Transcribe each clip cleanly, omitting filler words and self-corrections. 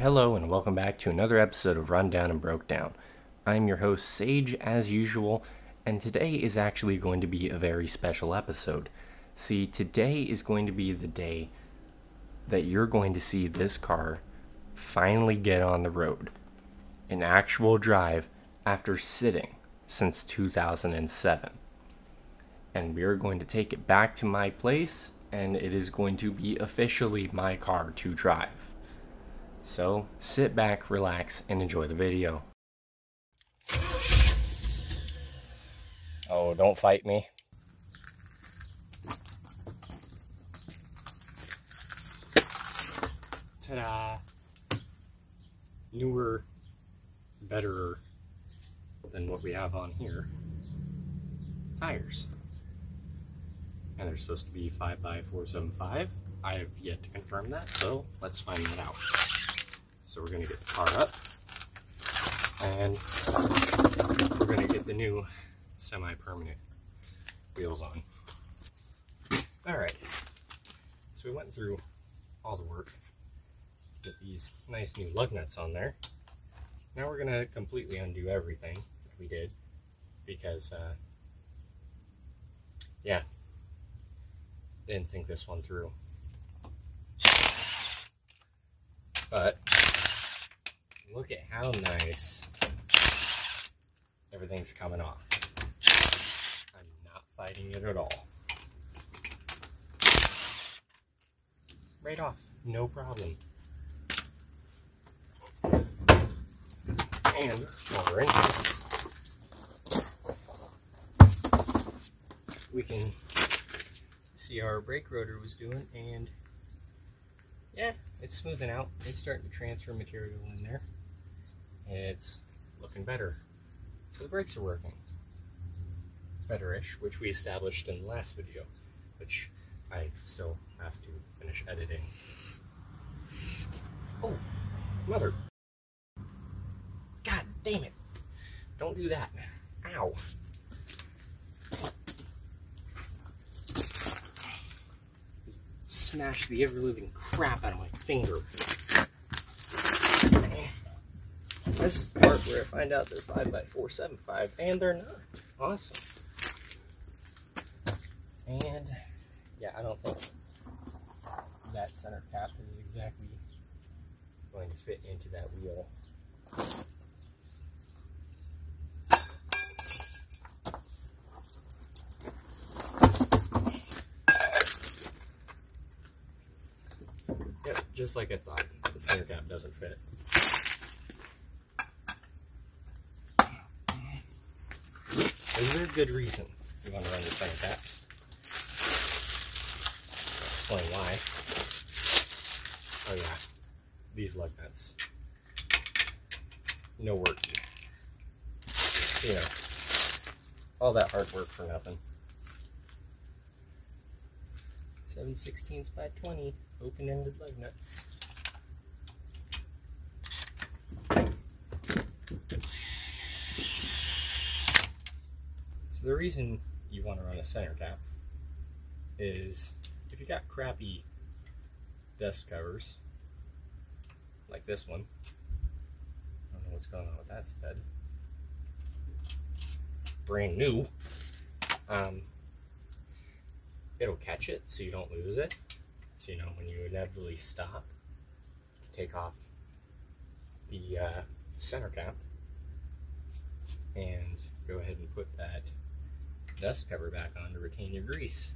Hello and welcome back to another episode of Rundown and Broke Down. I'm your host Sage as usual, and today is actually going to be a very special episode. See, today is going to be the day that you're going to see this car finally get on the road. An actual drive after sitting since 2007. And we're going to take it back to my place, and it is going to be officially my car to drive. So, sit back, relax, and enjoy the video. Oh, don't fight me. Ta-da! Newer, better than what we have on here. Tires. And they're supposed to be 5x475. I have yet to confirm that, so let's find that out. So we're going to get the car up, and we're going to get the new semi-permanent wheels on. Alright, so we went through all the work to get these nice new lug nuts on there. Now we're going to completely undo everything that we did, because, yeah, didn't think this one through. But look at how nice everything's coming off. I'm not fighting it at all. Right off, no problem. And while we're in here, we can see how our brake rotor was doing, and yeah, it's smoothing out. It's starting to transfer material in there, and it's looking better. So the brakes are working better-ish, which we established in the last video, which I still have to finish editing. Oh, mother! God damn it! Don't do that! Ow! Smash the ever-living crap out of my finger. This is the part where I find out they're 5x475, and they're not. Awesome. And, yeah, I don't think that center cap is exactly going to fit into that wheel. Yep, just like I thought, the center cap doesn't fit. Is there a good reason you want to run the center caps? I'll explain why. Oh yeah, these lug nuts. No work. You know, all that hard work for nothing. 7/16 by 20 open-ended lug nuts. So the reason you want to run a center cap is if you got crappy dust covers, like this one. I don't know what's going on with that stud. Brand new. It'll catch it so you don't lose it. So, you know, when you inevitably stop, take off the center cap and go ahead and put that dust cover back on to retain your grease.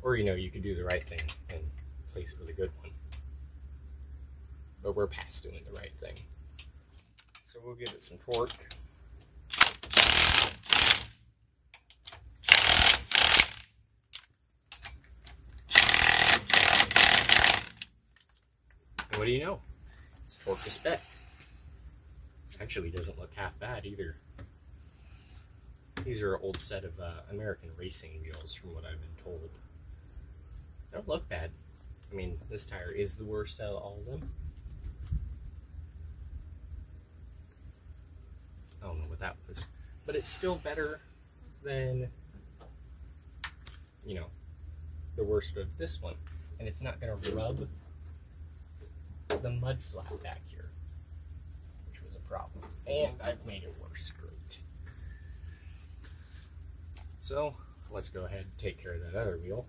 Or, you know, you could do the right thing and place it with a good one. But we're past doing the right thing. So we'll give it some torque. What do you know? It's torque to spec. Actually doesn't look half bad either. These are an old set of American racing wheels from what I've been told. They don't look bad. I mean, this tire is the worst out of all of them. I don't know what that was. But it's still better than, you know, the worst of this one. And it's not going to rub a mud flat back here, which was a problem. And I've made it worse. Great. So let's go ahead and take care of that other wheel.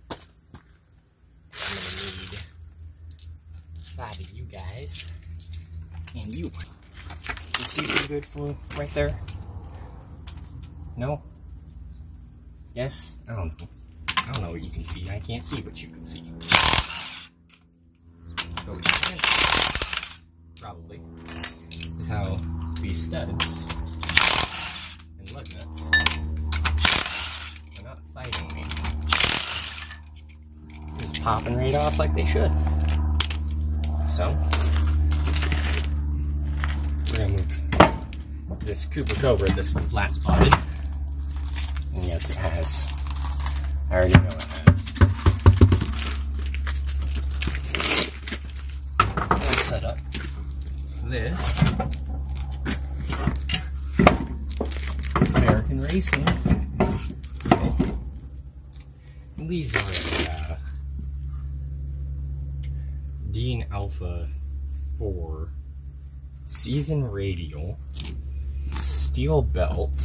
I'm going to need 5 of you guys and you. You see pretty good for right there? No? Yes? I don't know. I don't know what you can see. I can't see what you can see. But what you can see, probably, is how these studs and lug nuts are not fighting me. Just popping right off like they should. So, we're going to move this Cooper Cobra that's been flat spotted. And yes, it has. I already know it has. I'll set up this American Racing. Okay. And these are Dean Alpha 4 season radial steel belt.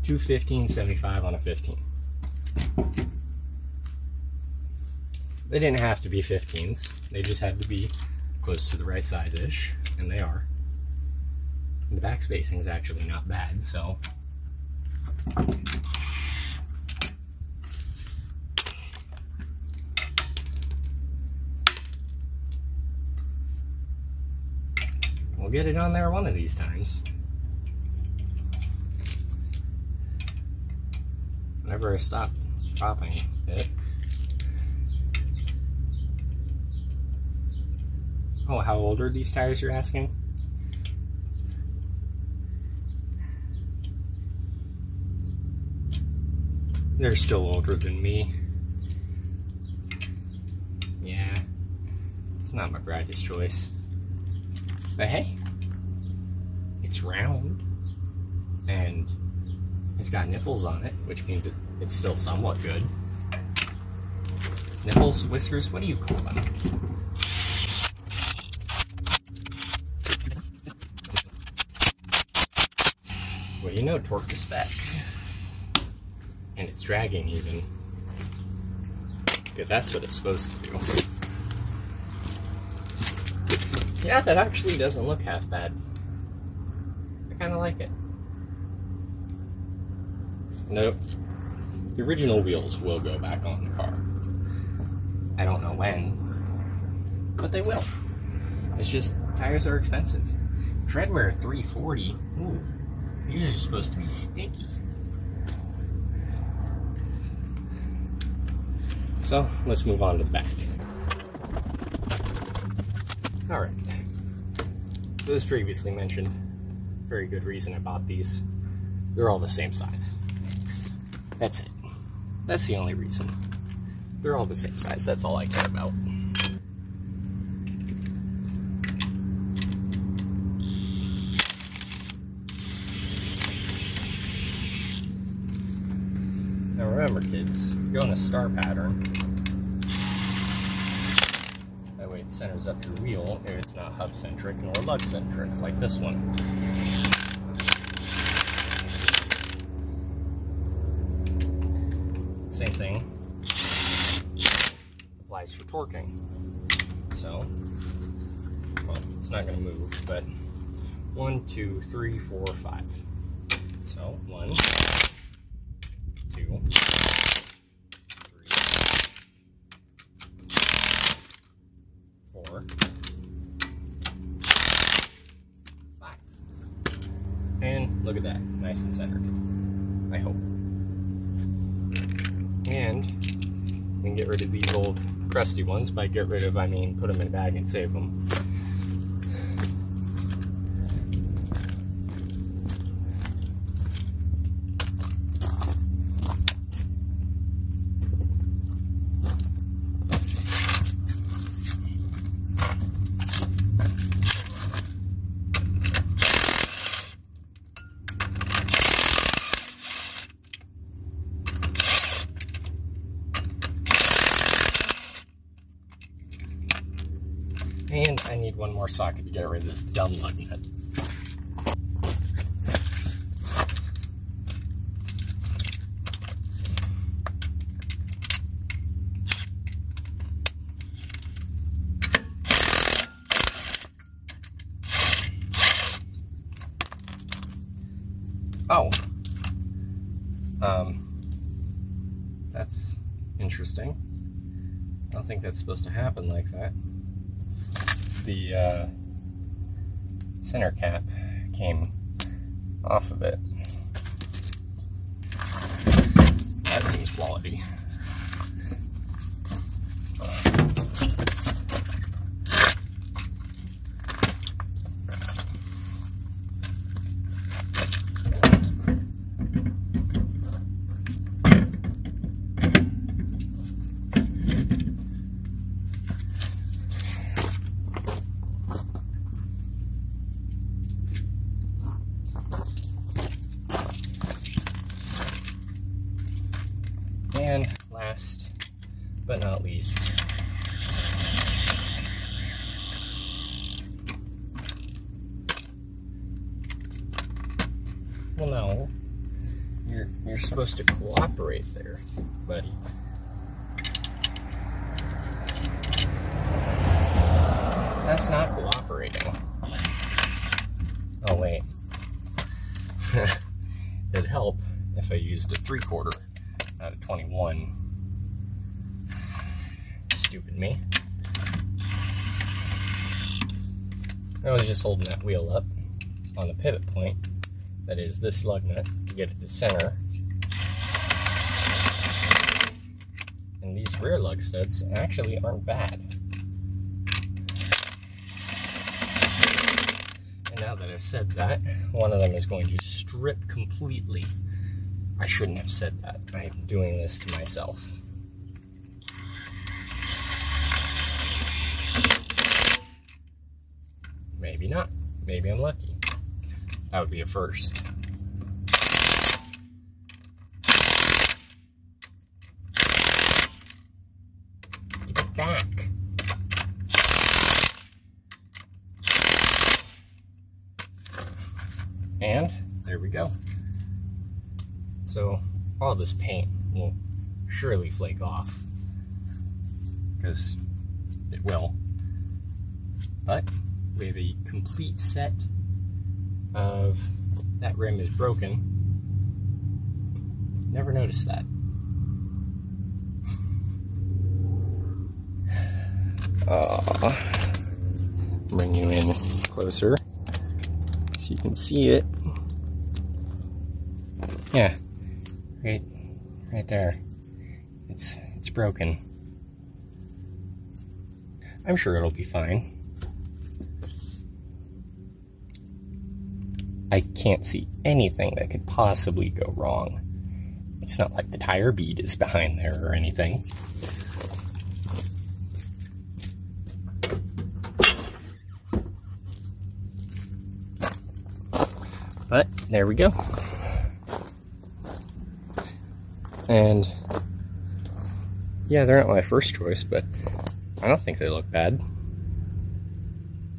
215/75 on a 15. They didn't have to be 15s. They just had to be close to the right size-ish, and they are. And the back spacing is actually not bad, so we'll get it on there one of these times. Whenever I stop popping it. Oh, how old are these tires, you're asking? They're still older than me. Yeah, it's not my brightest choice. But hey, it's round, and it's got nipples on it, which means it's still somewhat good. Nipples, whiskers, what do you call them? Well, you know, torque to spec. And it's dragging even. Because that's what it's supposed to do. Yeah, that actually doesn't look half bad. I kind of like it. Nope. The original wheels will go back on the car. I don't know when, but they will. It's just, tires are expensive. Treadwear 340, ooh, these are supposed to be sticky. So, let's move on to the back. Alright. So as previously mentioned, very good reason I bought these. They're all the same size. That's it. That's the only reason. They're all the same size. That's all I care about. Now remember, kids, go in a star pattern. That way it centers up your wheel if it's not hub-centric nor lug-centric, like this one. Same thing applies for torquing. So, well, it's not going to move, but 1, 2, 3, 4, 5. So, 1, 2, 3, 4, 5. And look at that, nice and centered, I hope. And we can get rid of these old crusty ones. By get rid of, I mean put them in a bag and save them. And I need one more socket to get rid of this dumb lug nut. Oh, that's interesting. I don't think that's supposed to happen like that. The center cap came off of it. That seems quality. And last but not least, well, no, you're supposed to cooperate there, buddy. That's not cooperating. Oh wait, it'd help if I used a 3/4 out of 21. Stupid me. I was just holding that wheel up on the pivot point, that is this lug nut, to get it to center. And these rear lug studs actually aren't bad. And now that I've said that, one of them is going to strip completely. I shouldn't have said that. I'm doing this to myself. Maybe not. Maybe I'm lucky. That would be a first. Give it back. And there we go. So all this paint will surely flake off, because it will. But we have a complete set of that rim is broken. Never noticed that. Bring you in closer so you can see it. Yeah. Right there. It's broken. I'm sure it'll be fine. I can't see anything that could possibly go wrong. It's not like the tire bead is behind there or anything. But there we go. And yeah, they're not my first choice, but I don't think they look bad.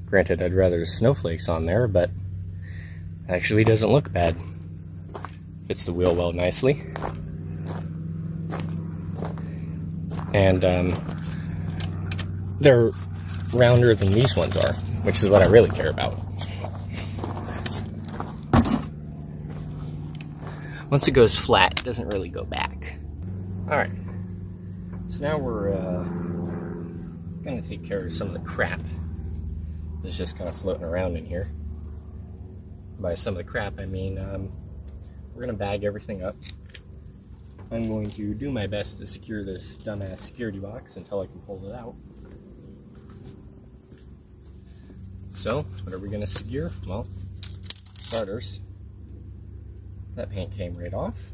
Granted, I'd rather the snowflakes on there, but it actually doesn't look bad. Fits the wheel well nicely. And they're rounder than these ones are, which is what I really care about. Once it goes flat, it doesn't really go back. Alright, so now we're gonna take care of some of the crap that's just kind of floating around in here. By some of the crap, I mean we're gonna bag everything up. I'm going to do my best to secure this dumbass security box until I can pull it out. So, what are we gonna secure? Well, starters. That paint came right off.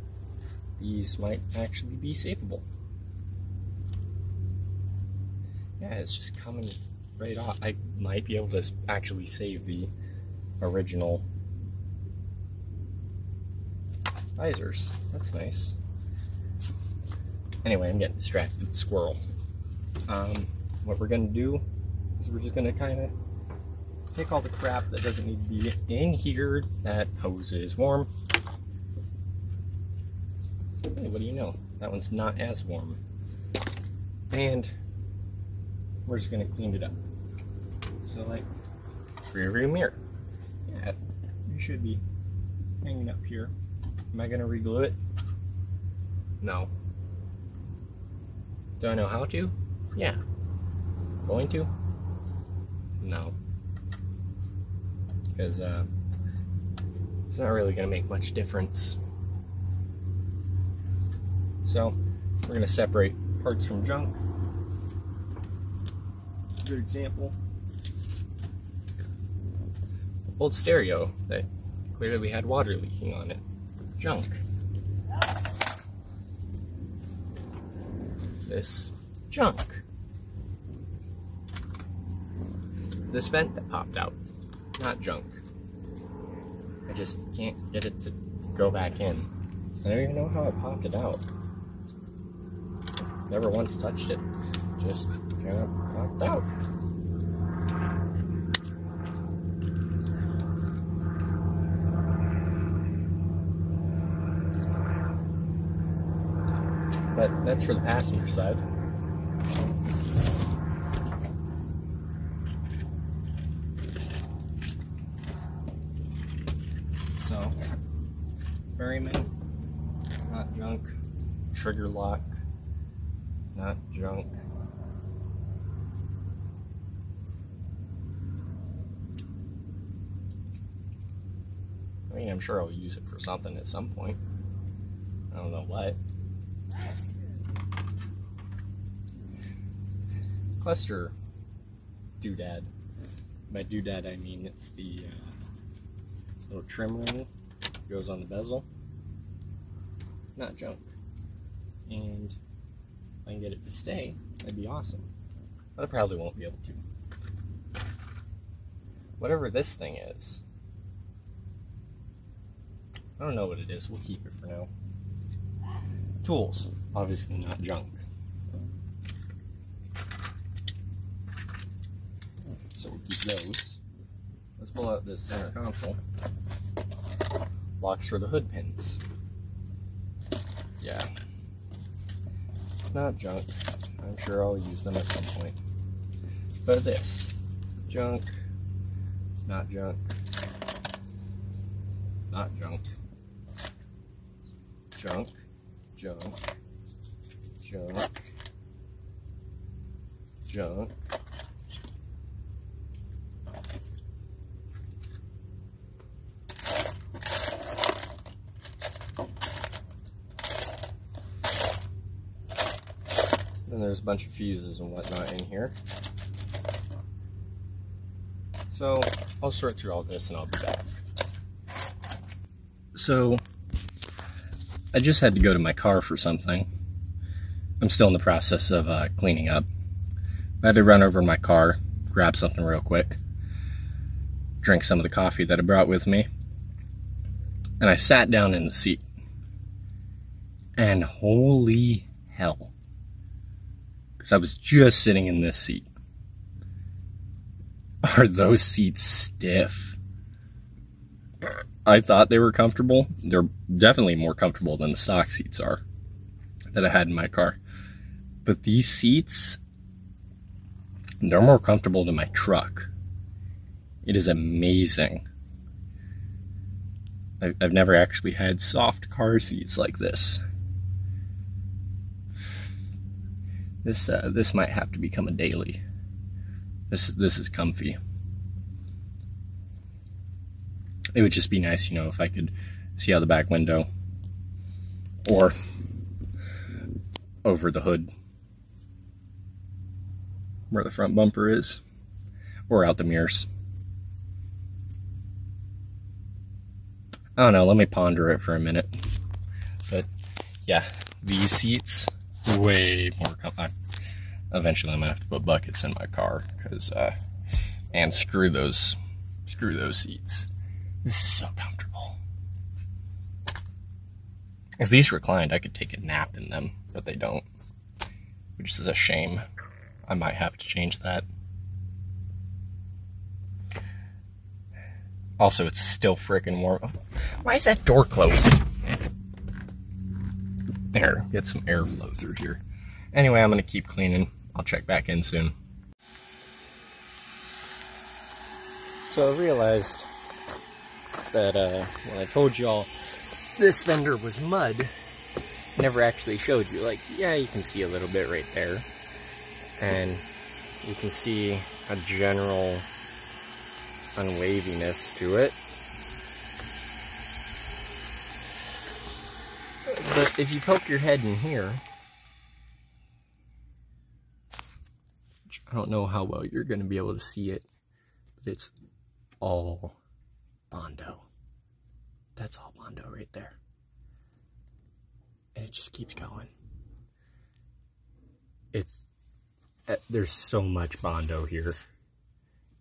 These might actually be safeable. Yeah, it's just coming right off. I might be able to actually save the original visors. That's nice. Anyway, I'm getting distracted with the squirrel. What we're gonna do because we're just gonna kind of take all the crap that doesn't need to be in here. That hose is warm. Hey, what do you know? That one's not as warm. And we're just gonna clean it up. So like, rear view mirror. Yeah, you should be hanging up here. Am I gonna reglue it? No. Do I know how to? Yeah. Going to? No. Because it's not really gonna make much difference. So we're gonna separate parts from junk. Good example. Old stereo that clearly had water leaking on it. Junk. This junk. This vent that popped out. Not junk. I just can't get it to go back in. I don't even know how I popped it out. Never once touched it. Just kind of popped out. But that's for the passenger side. So, ferryman, not junk. Trigger lock, not junk. I mean, I'm sure I'll use it for something at some point. I don't know what. Cluster doodad. By doodad, I mean it's the little trim ring that goes on the bezel. Not junk. And if I can get it to stay, that'd be awesome. But I probably won't be able to. Whatever this thing is, I don't know what it is. We'll keep it for now. Tools. Obviously not junk. So we'll keep those. Let's pull out this center console. Locks for the hood pins. Yeah. Not junk. I'm sure I'll use them at some point. But this. Junk. Not junk. Not junk. Junk. Junk. Junk. Junk. Then there's a bunch of fuses and whatnot in here. So I'll sort through all this and I'll be back. So I just had to go to my car for something. I'm still in the process of cleaning up. I had to run over to my car, grab something real quick, drink some of the coffee that I brought with me, and I sat down in the seat. And holy hell. Because I was just sitting in this seat. Are those seats stiff? I thought they were comfortable. They're definitely more comfortable than the stock seats are that I had in my car. But these seats, they're more comfortable than my truck. It is amazing. I've never actually had soft car seats like this. This might have to become a daily. This is comfy. It would just be nice, you know, if I could see out the back window or over the hood where the front bumper is, or out the mirrors. I don't know, let me ponder it for a minute. But yeah, these seats, way more comfortable. Eventually I'm gonna have to put buckets in my car, because and screw those seats. This is so comfortable. If these reclined, I could take a nap in them, but they don't, which is a shame. I might have to change that. Also, it's still freaking warm. Why is that door closed? There, get some airflow through here. Anyway, I'm gonna keep cleaning. I'll check back in soon. So I realized that when I told y'all this fender was mud, I never actually showed you. Like, yeah, you can see a little bit right there. And you can see a general unwaviness to it. But if you poke your head in here, I don't know how well you're going to be able to see it, but it's all Bondo. That's all Bondo right there. And it just keeps going. There's so much Bondo here.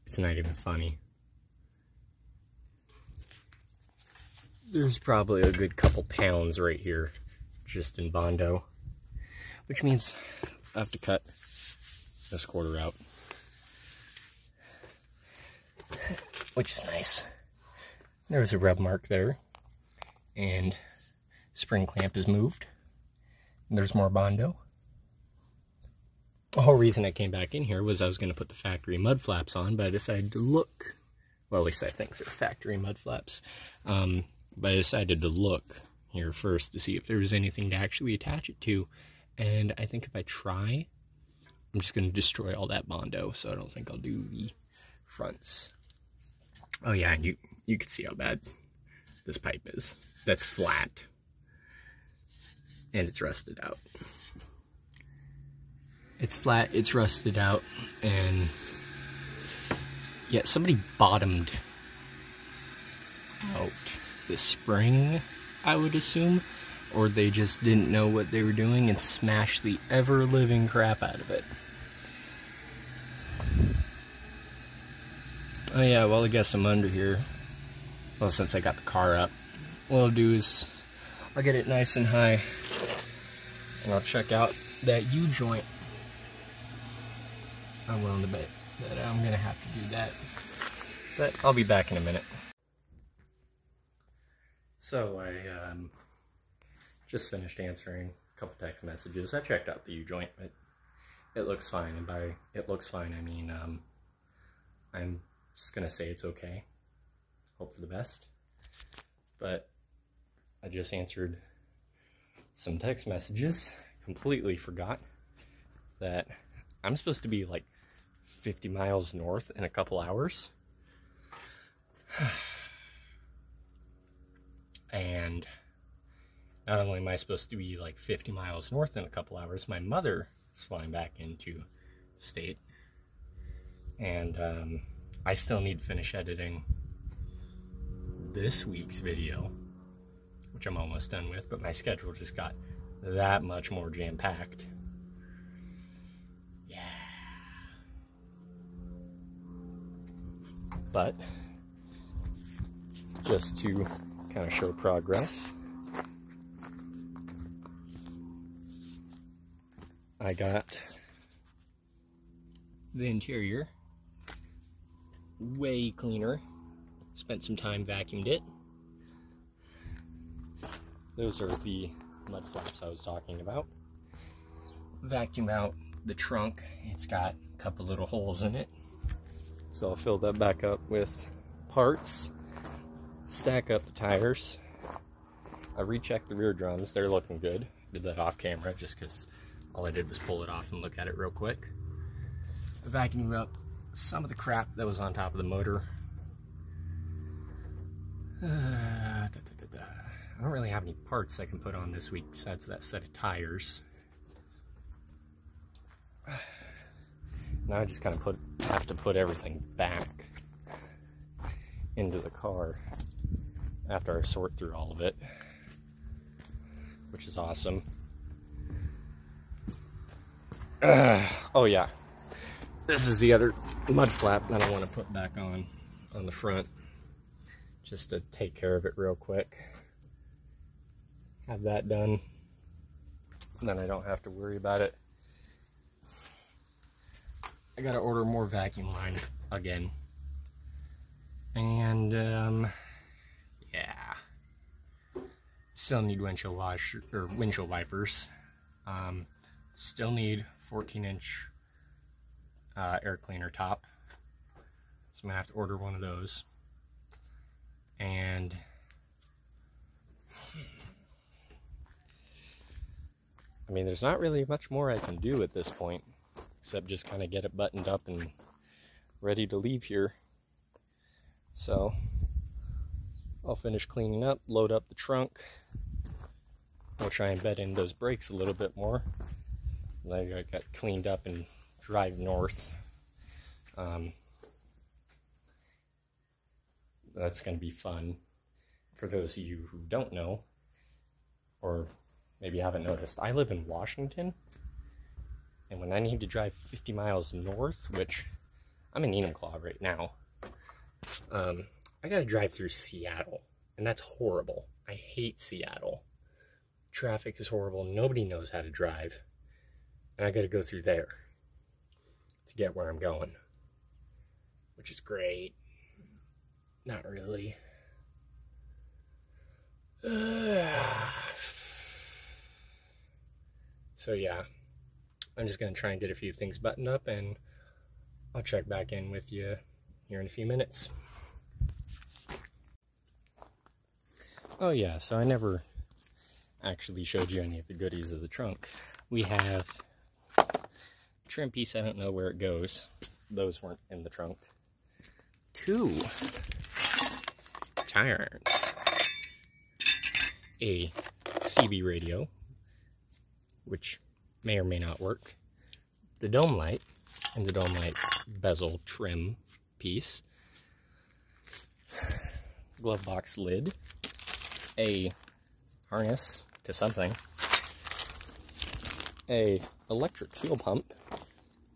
It's not even funny. There's probably a good couple pounds right here just in Bondo, which means I have to cut this quarter out, which is nice. There's a rub mark there, and spring clamp is moved, and there's more Bondo. The whole reason I came back in here was I was going to put the factory mud flaps on, but I decided to look, well, at least I think they're factory mud flaps, but I decided to look here first to see if there was anything to actually attach it to, and I think if I try, I'm just going to destroy all that Bondo, so I don't think I'll do the fronts. Oh yeah, and you can see how bad this pipe is. That's flat, and it's rusted out. It's flat, it's rusted out, and yeah, somebody bottomed out the spring, I would assume, or they just didn't know what they were doing and smashed the ever-living crap out of it. Oh yeah, well, I guess I'm under here. Well, since I got the car up, what I'll do is I'll get it nice and high, and I'll check out that U-joint. I'm willing to bet that I'm going to have to do that, but I'll be back in a minute. So I just finished answering a couple text messages. I checked out the U-joint, but it looks fine, and by it looks fine, I mean I'm just going to say it's okay. Hope for the best. But I just answered some text messages, completely forgot that I'm supposed to be like 50 miles north in a couple hours. And not only am I supposed to be like 50 miles north in a couple hours, my mother is flying back into the state. And I still need to finish editing this week's video, which I'm almost done with, but my schedule just got that much more jam-packed. Yeah. But just to kind of show progress, I got the interior way cleaner. Spent some time, vacuumed it. Those are the mud flaps I was talking about. Vacuum out the trunk. It's got a couple little holes in it, so I'll fill that back up with parts. Stack up the tires. I rechecked the rear drums. They're looking good. Did that off camera just because all I did was pull it off and look at it real quick. I vacuumed up some of the crap that was on top of the motor. I don't really have any parts I can put on this week besides that set of tires. Now I just kind of have to put everything back into the car after I sort through all of it, which is awesome. Oh yeah, this is the other mud flap that I want to put back on the front, just to take care of it real quick. Have that done, and then I don't have to worry about it. I gotta order more vacuum line again. And yeah, still need windshield washer or windshield wipers. Still need 14-inch air cleaner top, so I'm gonna have to order one of those. And I mean, there's not really much more I can do at this point, except just kind of get it buttoned up and ready to leave here. So I'll finish cleaning up, load up the trunk. I'll try and bed in those brakes a little bit more. And then I got cleaned up and drive north. That's going to be fun. For those of you who don't know, or maybe haven't noticed, I live in Washington. And when I need to drive 50 miles north, which I'm in Enumclaw right now, I gotta drive through Seattle, and that's horrible. I hate Seattle. Traffic is horrible, nobody knows how to drive, and I gotta go through there to get where I'm going, which is great. Not really. So yeah, I'm just gonna try and get a few things buttoned up, and I'll check back in with you here in a few minutes. Oh yeah, so I never actually showed you any of the goodies of the trunk. We have a trim piece, I don't know where it goes. Those weren't in the trunk. 2 tire irons. A CB radio, which may or may not work. The dome light, and the dome light bezel trim piece. Glove box lid. A harness to something. A electric fuel pump,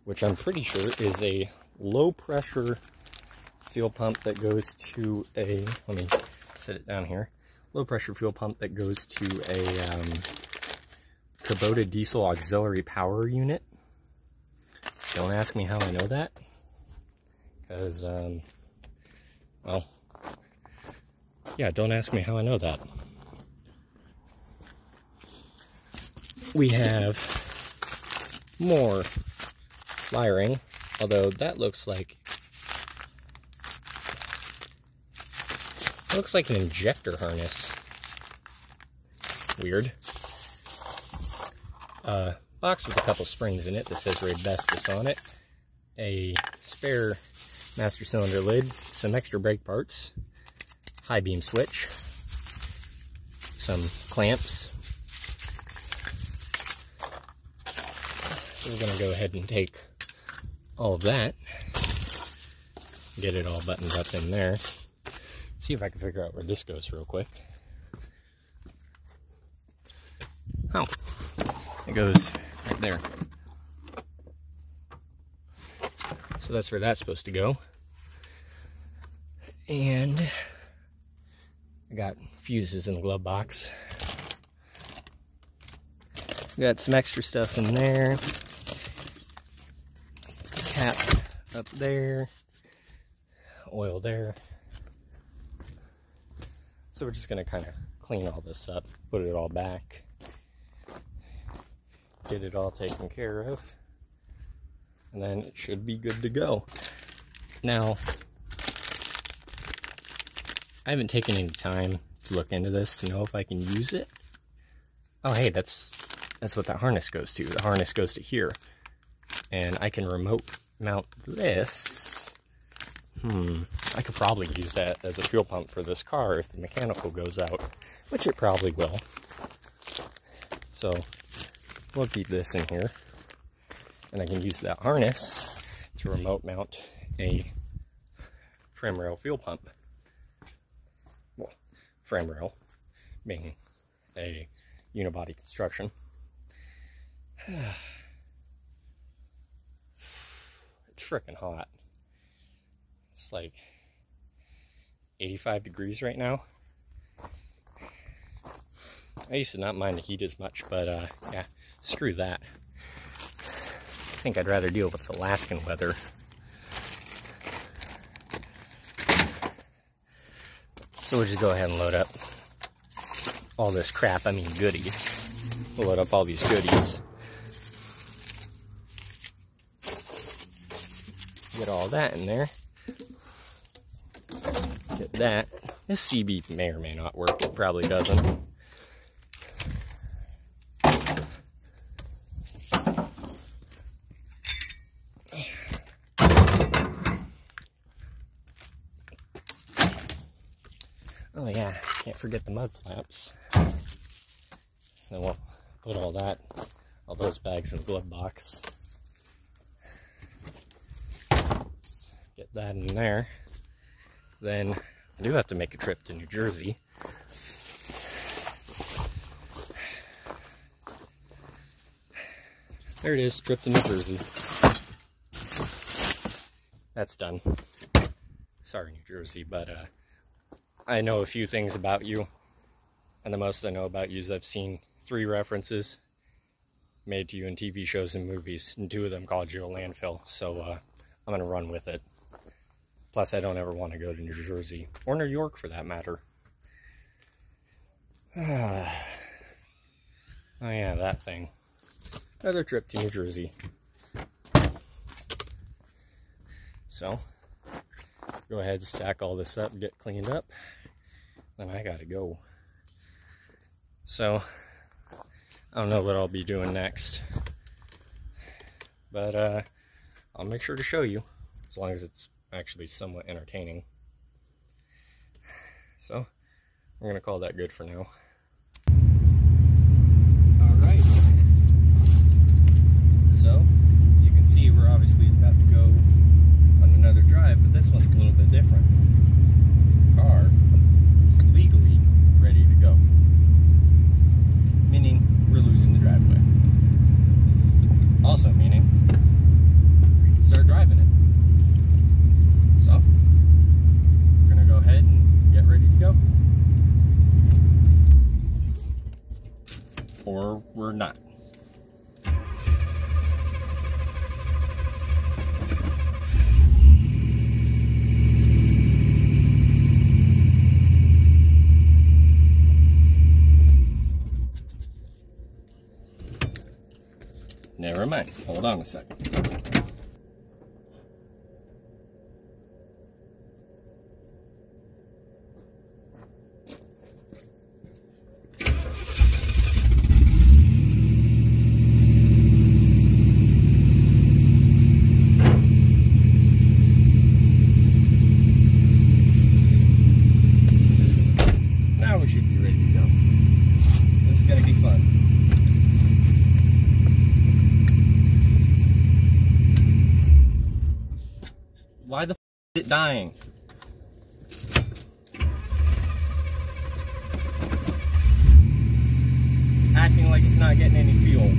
which I'm pretty sure is a low pressure fuel pump that goes to a, let me set it down here, low pressure fuel pump that goes to a Kubota diesel auxiliary power unit. Don't ask me how I know that, because, well, yeah, don't ask me how I know that. We have more wiring, although that looks like an injector harness. Weird. Box with a couple springs in it that says Asbestos on it. A spare master cylinder lid, some extra brake parts, high beam switch, some clamps. So we're going to go ahead and take all of that, get it all buttoned up in there. See if I can figure out where this goes real quick. Oh, it goes right there. So that's where that's supposed to go. And I got fuses in the glove box. Got some extra stuff in there. Cap up there. Oil there. So we're just going to kind of clean all this up, put it all back, get it all taken care of, and then it should be good to go. Now, I haven't taken any time to look into this to know if I can use it. Oh, hey, that's what that harness goes to. The harness goes to here, and I can remote mount this. I could probably use that as a fuel pump for this car if the mechanical goes out, which it probably will. So we'll keep this in here, and I can use that harness to remote mount a frame rail fuel pump. Well, frame rail being a unibody construction. It's freaking hot. It's like 85 degrees right now. I used to not mind the heat as much, but yeah, screw that. I think I'd rather deal with Alaskan weather. So we'll just go ahead and load up all this crap, I mean goodies. We'll load up all these goodies. Get all that in there. Get that. This CB may or may not work. It probably doesn't. Oh yeah, can't forget the mud flaps. Then we'll put all those bags in the glove box. Let's get that in there. Then I do have to make a trip to New Jersey. There it is, trip to New Jersey. That's done. Sorry, New Jersey, but I know a few things about you. And the most I know about you is I've seen 3 references made to you in TV shows and movies, and 2 of them called you a landfill, so I'm going to run with it. Plus, I don't ever want to go to New Jersey, or New York for that matter. Oh yeah, that thing. Another trip to New Jersey. So, go ahead and stack all this up and get cleaned up. Then I gotta go. So, I don't know what I'll be doing next. But, I'll make sure to show you, as long as it's actually somewhat entertaining. So, we're gonna call that good for now. Alright. So, as you can see, we're obviously about to go on another drive, but this one's a little bit different. The car is legally ready to go. Meaning, we're losing the driveway. Also meaning, we can start driving it. So, we're gonna go ahead and get ready to go. Or we're not. Never mind. Hold on a second. Now we should be ready to go. This is going to be fun. Why the f is it dying? It's acting like it's not getting any fuel.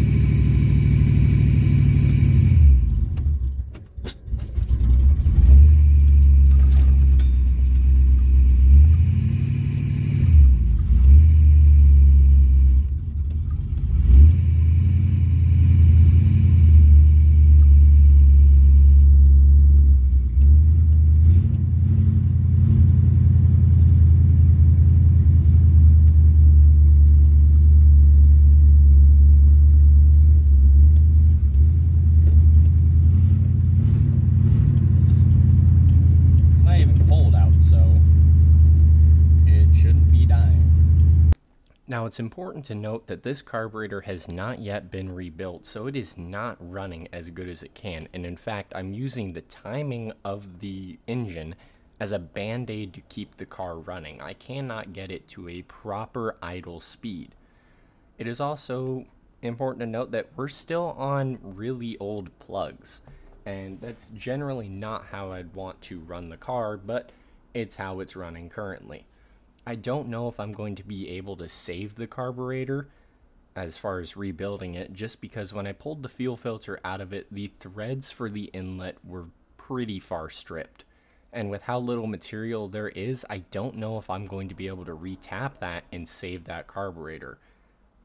Now it's important to note that this carburetor has not yet been rebuilt, so it is not running as good as it can. And in fact, I'm using the timing of the engine as a band-aid to keep the car running. I cannot get it to a proper idle speed. It is also important to note that we're still on really old plugs, and that's generally not how I'd want to run the car, but it's how it's running currently. I don't know if I'm going to be able to save the carburetor as far as rebuilding it, just because when I pulled the fuel filter out of it, the threads for the inlet were pretty far stripped. And with how little material there is, I don't know if I'm going to be able to retap that and save that carburetor.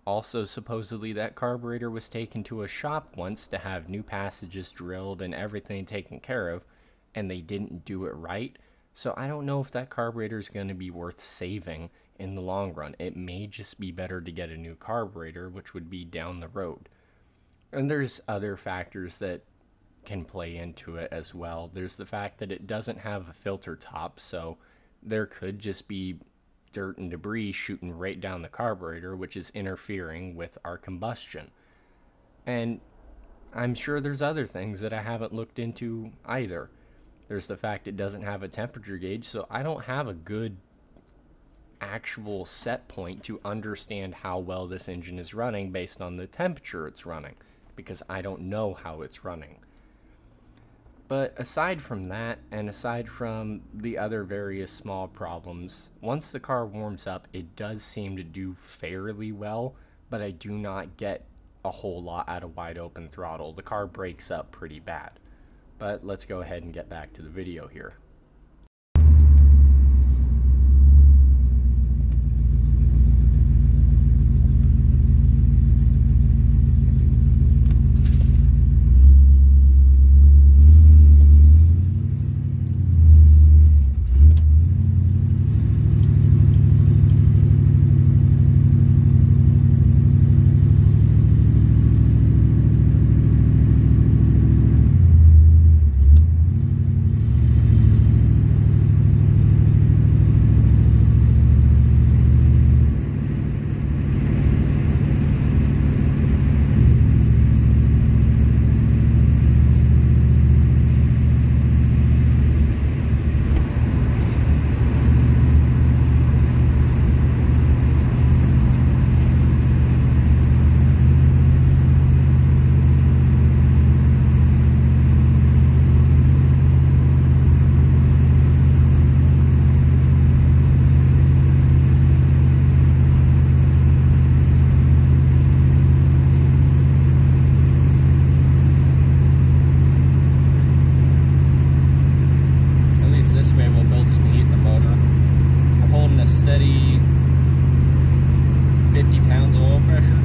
Also, supposedly that carburetor was taken to a shop once to have new passages drilled and everything taken care of, and they didn't do it right. So I don't know if that carburetor is going to be worth saving in the long run. It may just be better to get a new carburetor, which would be down the road. And there's other factors that can play into it as well. There's the fact that it doesn't have a filter top, so there could just be dirt and debris shooting right down the carburetor, which is interfering with our combustion. And I'm sure there's other things that I haven't looked into either. There's the fact it doesn't have a temperature gauge, so I don't have a good actual set point to understand how well this engine is running based on the temperature it's running, because I don't know how it's running. But aside from that, and aside from the other various small problems, once the car warms up, it does seem to do fairly well, but I do not get a whole lot out of wide open throttle. The car breaks up pretty bad. But let's go ahead and get back to the video here. Steady 50 pounds of oil pressure.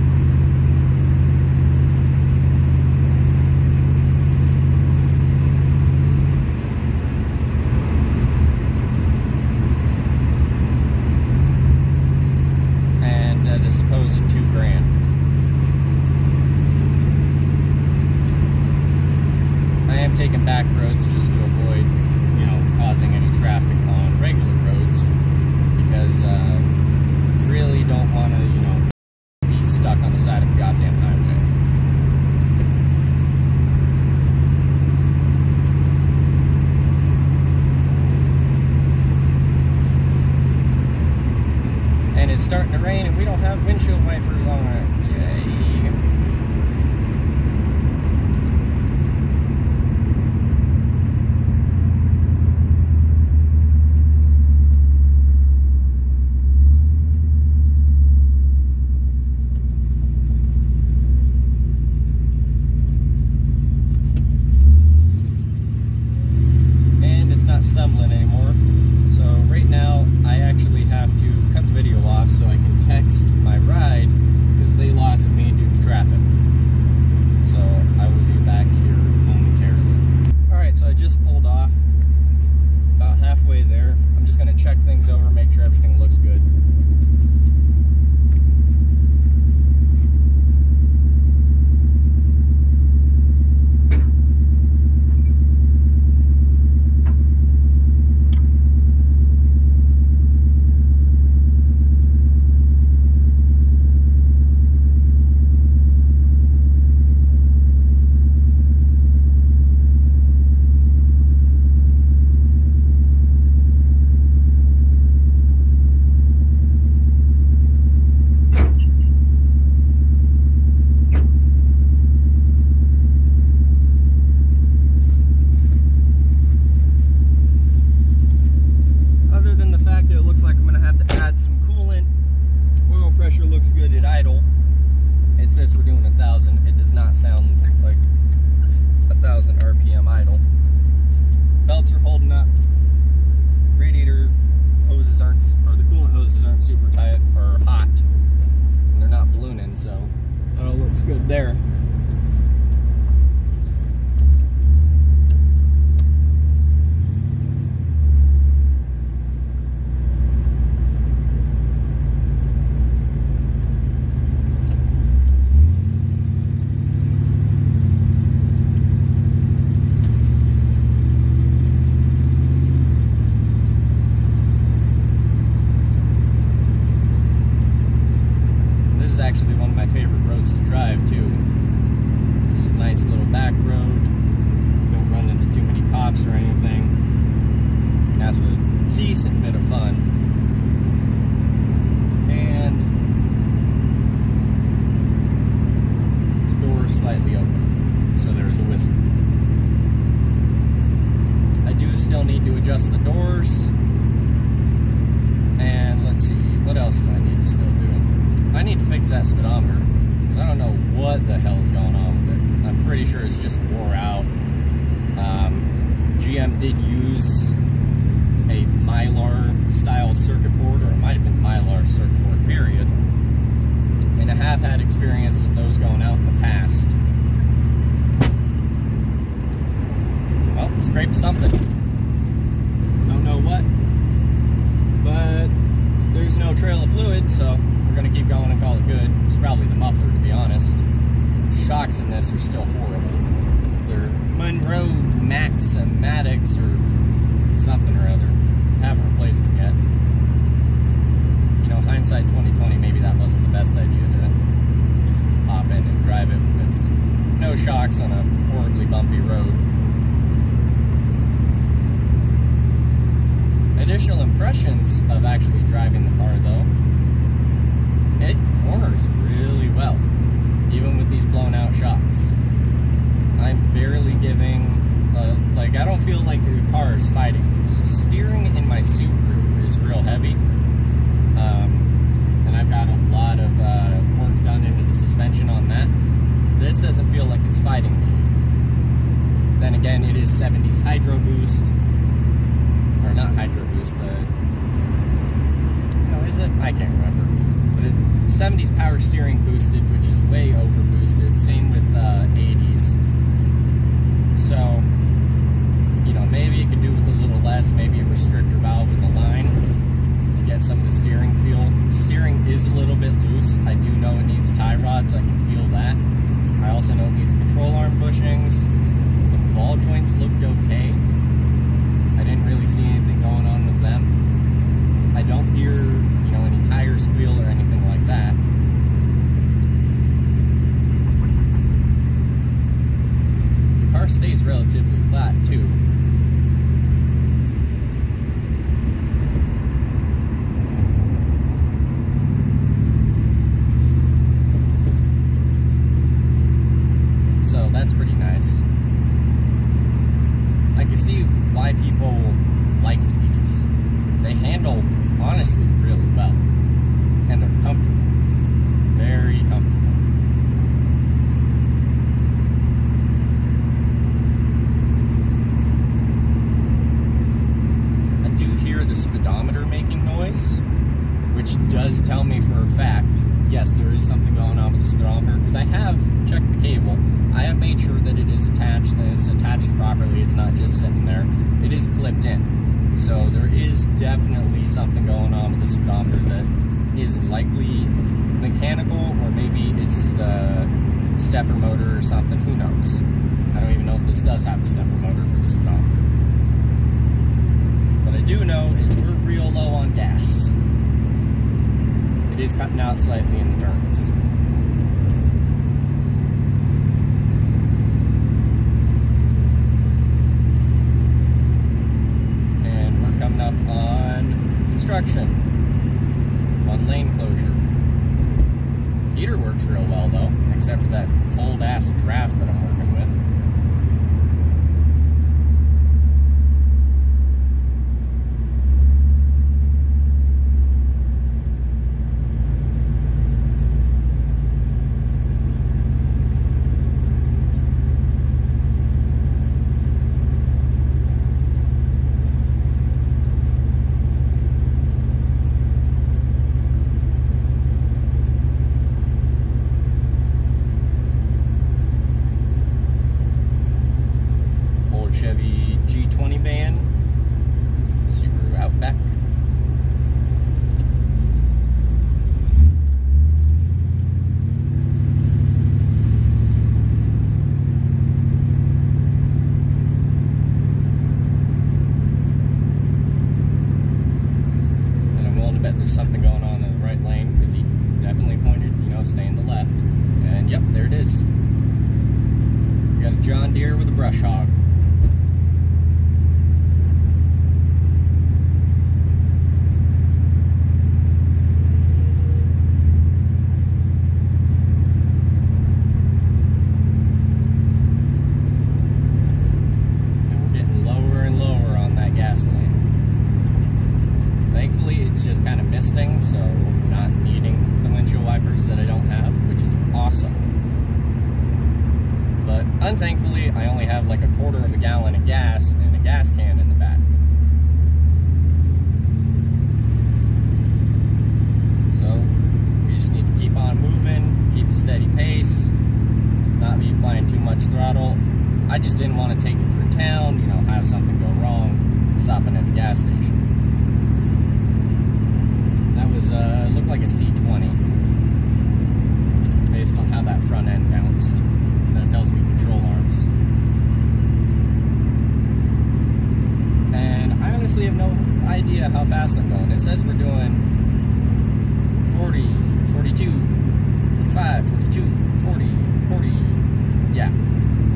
And at a supposed $2,000. I am taking back roads just to avoid, causing any traffic on regular roads. Because really don't want to, be stuck on the side of a goddamn highway. And it's starting to rain, and we don't have windshield wipers on it. Yay! Stumbling anymore, so right now I actually have to cut the video off so I can text my ride because they lost me due to traffic. So I will be back here momentarily. Alright, so I just pulled off about halfway there. I'm just going to check things over, make sure everything looks good. Looks good at idle. It says we're doing 1,000. It does not sound like 1,000 RPM idle. Belts are holding up. Radiator hoses aren't, or the coolant hoses aren't super tight or hot, and they're not ballooning, so that all looks good there. adjust the doors. And let's see, what else do I need to still do? I need to fix that speedometer, because I don't know what the hell is going on with it. I'm pretty sure it's just wore out. GM did use a Mylar style circuit board, or it might have been Mylar circuit board, period. And I have had experience with those going out in the past. Well, we scraped something. Don't know what. But there's no trail of fluid, so we're going to keep going and call it good. It's probably the muffler, to be honest. Shocks in this are still horrible. They're Monroe Maximatics or something or other. Haven't replaced them yet. You know, hindsight 2020, maybe that wasn't the best idea to just hop in and drive it with no shocks on a horribly bumpy road. Additional impressions of actually driving the car, though, it corners really well, even with these blown out shocks. I'm barely giving, like, I don't feel like the car is fighting. The steering in my Subaru is real heavy, and I've got a lot of work done into the suspension on that. This doesn't feel like it's fighting me. Then again, it is 70s Hydro Boost, or not Hydro Boost, but, no, is it? I can't remember. But it's 70s power steering boosted, which is way over boosted. Same with 80s. So, you know, maybe it could do with a little less, maybe a restrictor valve in the line to get some of the steering feel. The steering is a little bit loose. I do know it needs tie rods, I can feel that. I also know it needs control arm bushings. The ball joints looked okay. I didn't really see anything going on with them. I don't hear, you know, any tire squeal or anything like that. The car stays relatively flat too. So that's pretty nice. I can see why people liked these. They handle, honestly, really well. And they're comfortable. Very comfortable. I do hear the speedometer making noise, which does tell me for a fact, yes, there is something going on with the speedometer, because I have checked the cable. I have made sure that it is attached, and it's attached properly. It's not just sitting there. It is clipped in. So there is definitely something going on with the speedometer that is likely mechanical, or maybe it's the stepper motor or something. Who knows? I don't even know if this does have a stepper motor for the speedometer. What I do know is we're real low on gas. It is cutting out slightly in the turns. Coming up on construction, on lane closure. Heater works real well though, except for that cold ass draft that I'm working with. Chevy G20 van, Subaru Outback. And I'm willing to bet there's something going on in the right lane, because he definitely pointed, you know, stay in the left. And yep, there it is. We got a John Deere with a brush hog. Gasoline. only have like a quarter of a gallon of gas and a gas can in the back. So we just need to keep on moving, keep a steady pace, not be applying too much throttle. I just didn't want to take it through town, you know, have something go wrong, stopping at a gas station. That was, looked like a C20, based on how that front end bounced. That tells me control arms. And I honestly have no idea how fast I'm going. It says we're doing 40, 42, 45, 42, 40, 40. Yeah.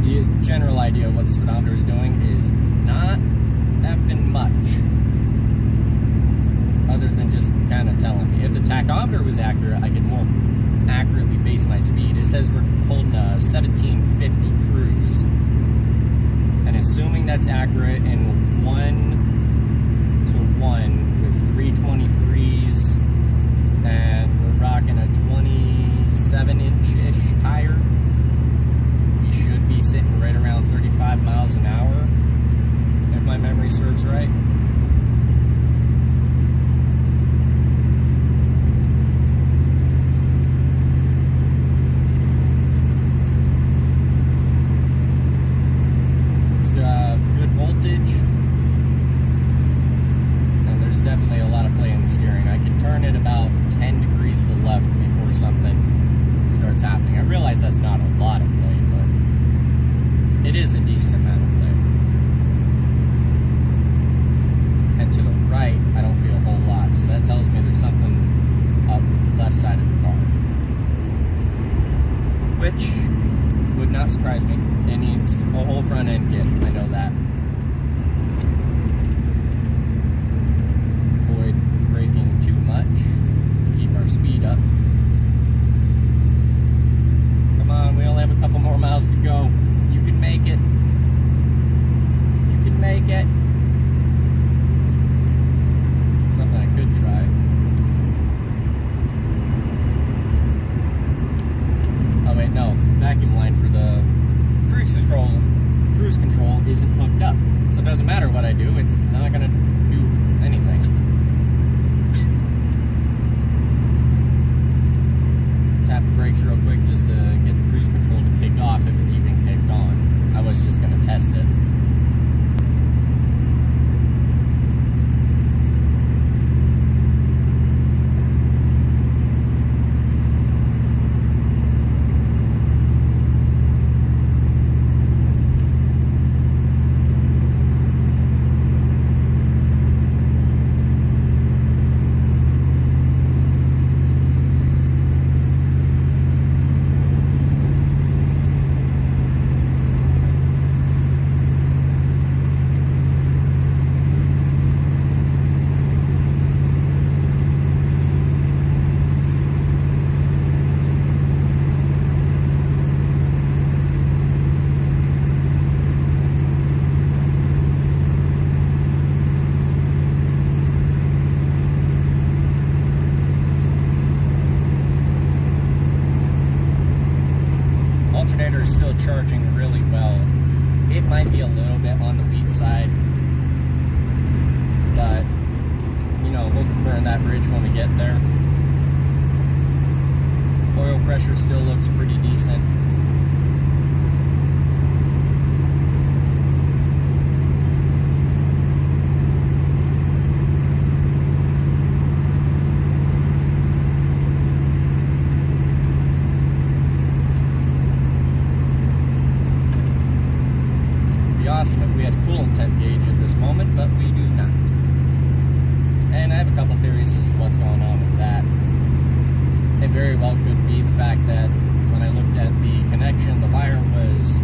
The general idea of what the speedometer is doing is not effing much. Other than just kind of telling me. If the tachometer was accurate, I could more accurately base my speed. It says we're holding a 1750 cruise. And assuming that's accurate in 1-to-1 with 323s, and we're rocking a 27-inch-ish tire, we should be sitting right around 35 miles an hour, if my memory serves right. Definitely a lot of play in the steering. I can turn it about 10 degrees to the left before something starts happening. I realize that's not a lot of play, but it is a decent amount of play. And to the right, I don't feel a whole lot, so that tells me there's something up the left side of the car. Which would not surprise me. It needs a whole front end kit, I know that. Braking too much to keep our speed up. Come on, we only have a couple more miles to go. You can make it. You can make it. Something I could try. Oh wait, no. Vacuum line for the cruise control isn't hooked up. So it doesn't matter what I do, it's not gonna do anything. Tap the brakes real quick just to get the cruise control to kick off if it even kicked on. I was just going to test it. Alternator is still charging really well. It might be a little bit on the weak side, but you know, we'll burn that bridge when we get there. Oil pressure still looks pretty decent. Awesome if we had a coolant temp gauge at this moment, but we do not. And I have a couple theories as to what's going on with that. It very well could be the fact that when I looked at the connection, the wire was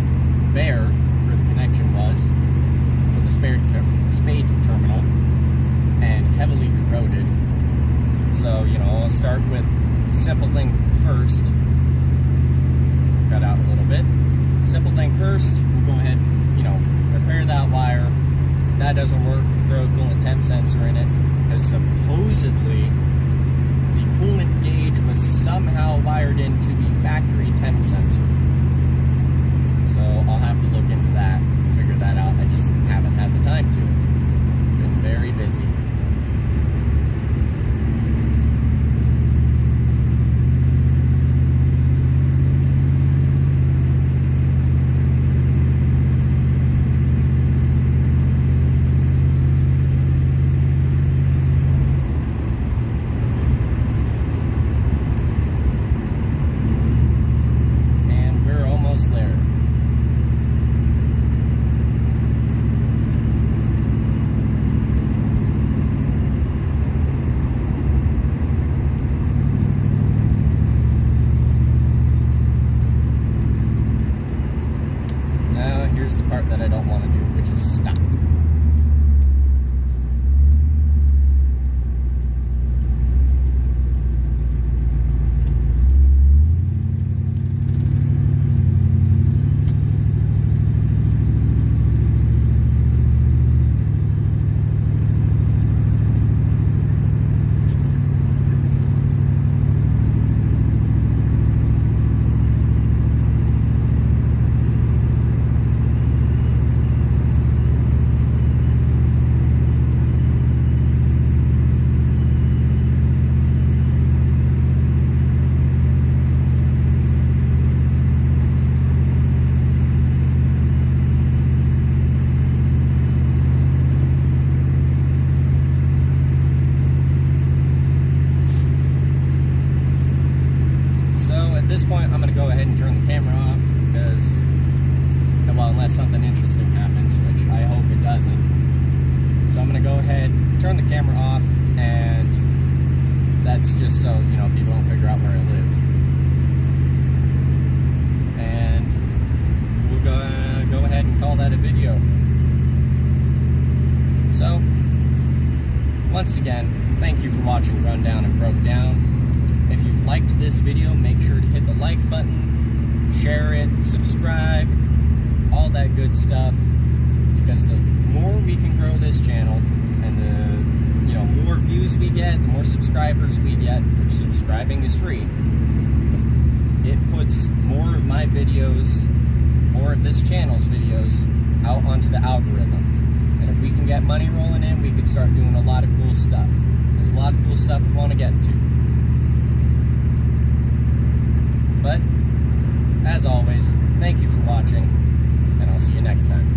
bare where the connection was for the spade terminal and heavily corroded. So, you know, I'll start with the simple thing first. Cut out a little bit. Simple thing first, we'll go ahead, you know, repair that wire. If that doesn't work, throw a coolant temp sensor in it, because supposedly the coolant gauge was somehow wired into the factory temp sensor. So I'll have to look into that, figure that out. I just haven't had the time to. Been very busy. That I don't want to do, which is stop. At this point, I'm going to go ahead and turn the camera off because, well, unless something interesting happens, which I hope it doesn't. So I'm going to go ahead, turn the camera off, and that's just so, you know, people don't figure out where I live. And we'll go ahead and call that a video. So, once again, thank you for watching Rundown and Broke Down. If you liked this video, make sure to hit the like button, share it, subscribe, all that good stuff. Because the more we can grow this channel, and the more views we get, the more subscribers we get, which subscribing is free, it puts more of my videos, more of this channel's videos, out onto the algorithm. And if we can get money rolling in, we could start doing a lot of cool stuff. There's a lot of cool stuff we want to get to. But, as always, thank you for watching, and I'll see you next time.